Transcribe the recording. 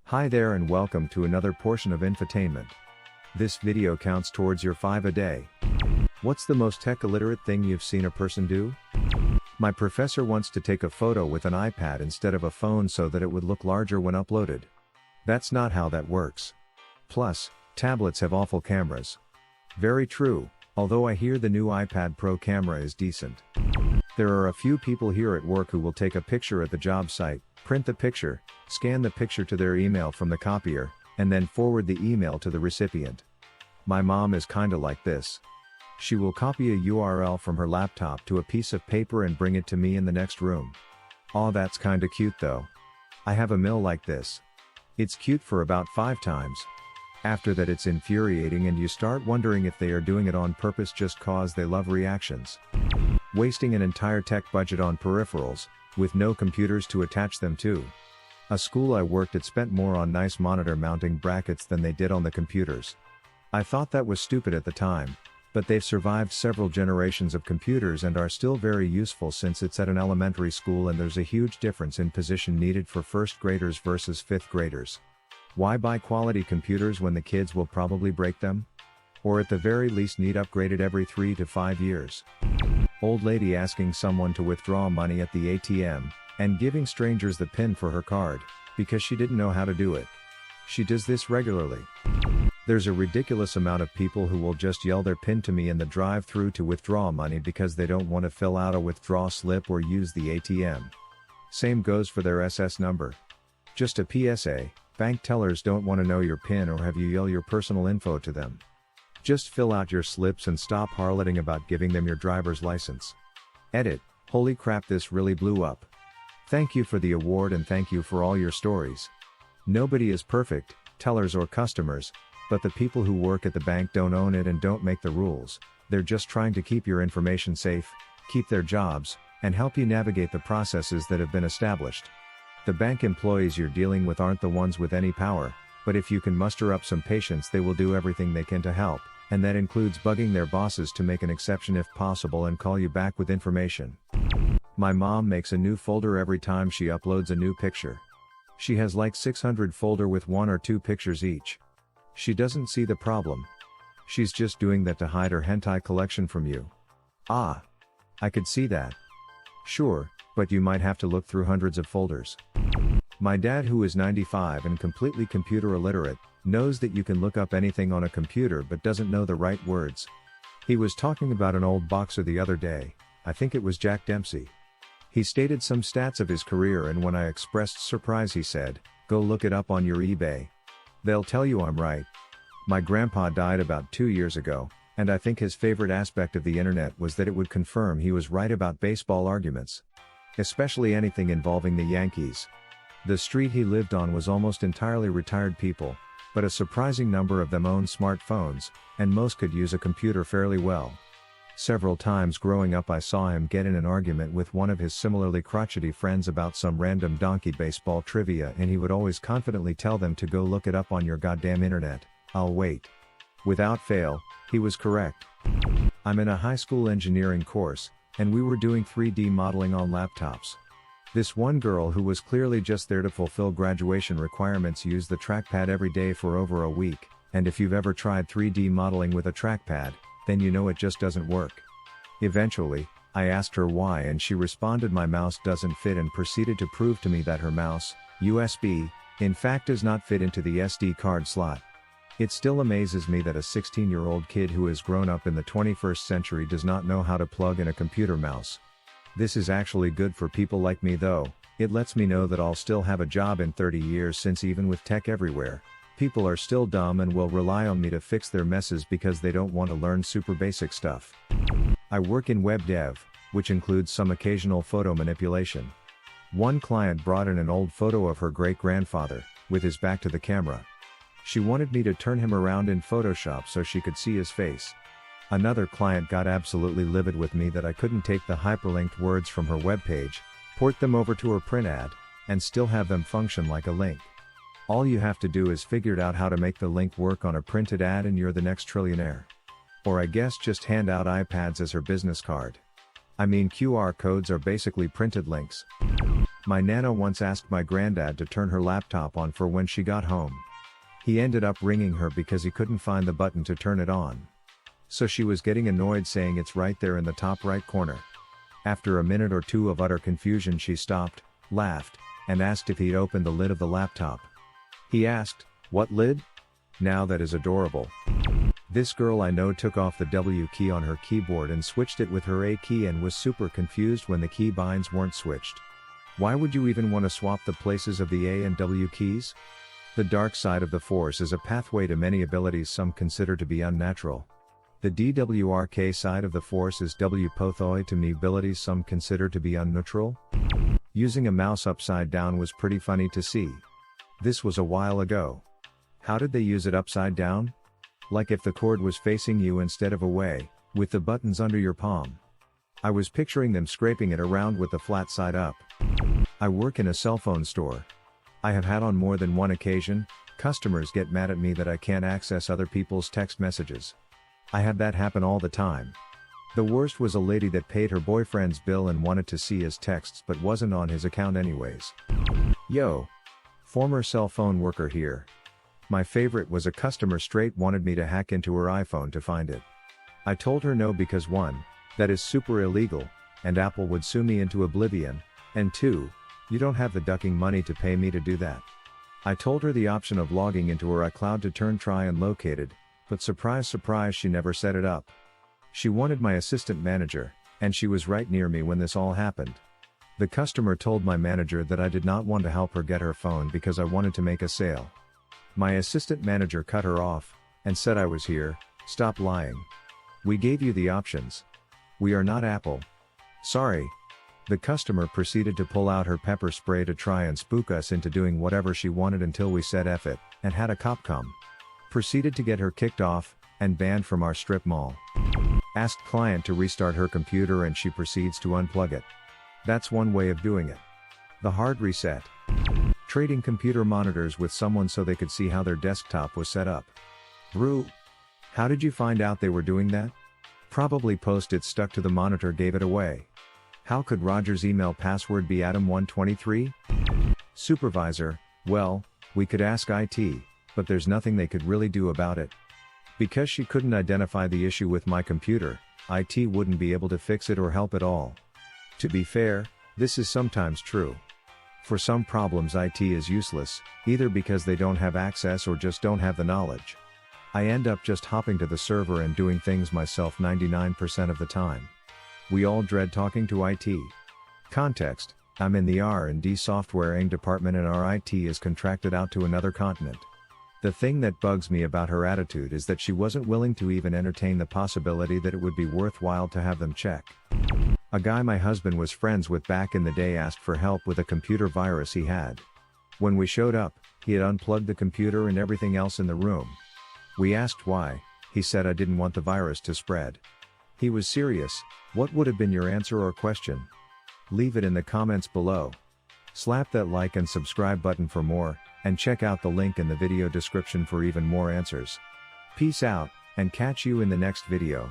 Hi there and welcome to another portion of infotainment. This video counts towards your 5 a day. What's the most tech illiterate thing you've seen a person do? My professor wants to take a photo with an iPad instead of a phone so that it would look larger when uploaded. That's not how that works. Plus, tablets have awful cameras. Very true, although I hear the new iPad Pro camera is decent. There are a few people here at work who will take a picture at the job site, print the picture, scan the picture to their email from the copier, and then forward the email to the recipient. My mom is kinda like this. She will copy a URL from her laptop to a piece of paper and bring it to me in the next room. Aw, that's kinda cute though. I have a mill like this. It's cute for about 5 times. After that it's infuriating and you start wondering if they are doing it on purpose just cause they love reactions. Wasting an entire tech budget on peripherals, with no computers to attach them to. A school I worked at spent more on nice monitor mounting brackets than they did on the computers. I thought that was stupid at the time, but they've survived several generations of computers and are still very useful since it's at an elementary school and there's a huge difference in position needed for first graders versus 5th graders. Why buy quality computers when the kids will probably break them? Or at the very least need upgraded every 3 to 5 years. Old lady asking someone to withdraw money at the ATM, and giving strangers the PIN for her card, because she didn't know how to do it. She does this regularly. There's a ridiculous amount of people who will just yell their PIN to me in the drive-thru to withdraw money because they don't want to fill out a withdrawal slip or use the ATM. Same goes for their SS number. Just a PSA, bank tellers don't want to know your PIN or have you yell your personal info to them. Just fill out your slips and stop harloting about giving them your driver's license. Edit, holy crap, this really blew up. Thank you for the award and thank you for all your stories. Nobody is perfect, tellers or customers, but the people who work at the bank don't own it and don't make the rules. They're just trying to keep your information safe, keep their jobs, and help you navigate the processes that have been established. The bank employees you're dealing with aren't the ones with any power, but if you can muster up some patience they will do everything they can to help, and that includes bugging their bosses to make an exception if possible and call you back with information. My mom makes a new folder every time she uploads a new picture. She has like 600 folder with 1 or 2 pictures each. She doesn't see the problem. She's just doing that to hide her hentai collection from you. Ah. I could see that. Sure, but you might have to look through hundreds of folders. My dad, who is 95 and completely computer illiterate, knows that you can look up anything on a computer but doesn't know the right words. He was talking about an old boxer the other day, I think it was Jack Dempsey. He stated some stats of his career and when I expressed surprise he said, "Go look it up on your eBay. They'll tell you I'm right." My grandpa died about 2 years ago, and I think his favorite aspect of the internet was that it would confirm he was right about baseball arguments. Especially anything involving the Yankees. The street he lived on was almost entirely retired people, but a surprising number of them owned smartphones, and most could use a computer fairly well. Several times growing up I saw him get in an argument with one of his similarly crotchety friends about some random donkey baseball trivia and he would always confidently tell them to go look it up on your goddamn internet, I'll wait. Without fail, he was correct. I'm in a high school engineering course, and we were doing 3D modeling on laptops. This one girl who was clearly just there to fulfill graduation requirements used the trackpad every day for over a week, and if you've ever tried 3D modeling with a trackpad, then you know it just doesn't work. Eventually, I asked her why and she responded my mouse doesn't fit and proceeded to prove to me that her mouse, USB, in fact does not fit into the SD card slot. It still amazes me that a 16-year-old kid who has grown up in the 21st century does not know how to plug in a computer mouse. This is actually good for people like me though, it lets me know that I'll still have a job in 30 years since even with tech everywhere, people are still dumb and will rely on me to fix their messes because they don't want to learn super basic stuff. I work in web dev, which includes some occasional photo manipulation. One client brought in an old photo of her great-grandfather, with his back to the camera. She wanted me to turn him around in Photoshop so she could see his face. Another client got absolutely livid with me that I couldn't take the hyperlinked words from her webpage, port them over to her print ad, and still have them function like a link. All you have to do is figure out how to make the link work on a printed ad and you're the next trillionaire. Or I guess just hand out iPads as her business card. I mean QR codes are basically printed links. My Nana once asked my granddad to turn her laptop on for when she got home. He ended up ringing her because he couldn't find the button to turn it on. So she was getting annoyed, saying it's right there in the top right corner. After a minute or two of utter confusion, she stopped, laughed, and asked if he'd opened the lid of the laptop. He asked, "What lid?" Now that is adorable. This girl I know took off the W key on her keyboard and switched it with her A key and was super confused when the key binds weren't switched. Why would you even want to swap the places of the A and W keys? The dark side of the Force is a pathway to many abilities some consider to be unnatural. The DWRK side of the Force is W pathway to me abilities some consider to be unnatural. Using a mouse upside down was pretty funny to see. This was a while ago. How did they use it upside down? Like if the cord was facing you instead of away, with the buttons under your palm. I was picturing them scraping it around with the flat side up. I work in a cell phone store. I have had on more than one occasion, customers get mad at me that I can't access other people's text messages. I had that happen all the time. The worst was a lady that paid her boyfriend's bill and wanted to see his texts but wasn't on his account anyways. Yo! Former cell phone worker here. My favorite was a customer straight wanted me to hack into her iPhone to find it. I told her no because 1, that is super illegal, and Apple would sue me into oblivion, and 2, you don't have the ducking money to pay me to do that. I told her the option of logging into her iCloud to try and locate it, but surprise surprise she never set it up. She wanted my assistant manager, and she was right near me when this all happened. The customer told my manager that I did not want to help her get her phone because I wanted to make a sale. My assistant manager cut her off, and said I was here, stop lying. We gave you the options. We are not Apple. Sorry. The customer proceeded to pull out her pepper spray to try and spook us into doing whatever she wanted until we said F it, and had a cop come. Proceeded to get her kicked off, and banned from our strip mall. Asked client to restart her computer and she proceeds to unplug it. That's one way of doing it. The hard reset. Trading computer monitors with someone so they could see how their desktop was set up. Brew. How did you find out they were doing that? Probably post-it stuck to the monitor gave it away. How could Roger's email password be Adam123? Supervisor, well, we could ask IT, but there's nothing they could really do about it. Because she couldn't identify the issue with my computer, IT wouldn't be able to fix it or help at all. To be fair, this is sometimes true. For some problems IT is useless, either because they don't have access or just don't have the knowledge. I end up just hopping to the server and doing things myself 99% of the time. We all dread talking to IT. Context: I'm in the R&D softwaring department and our IT is contracted out to another continent. The thing that bugs me about her attitude is that she wasn't willing to even entertain the possibility that it would be worthwhile to have them check. A guy my husband was friends with back in the day asked for help with a computer virus he had. When we showed up, he had unplugged the computer and everything else in the room. We asked why. He said I didn't want the virus to spread. He was serious. What would have been your answer or question? Leave it in the comments below. Slap that like and subscribe button for more, and check out the link in the video description for even more answers. Peace out, and catch you in the next video.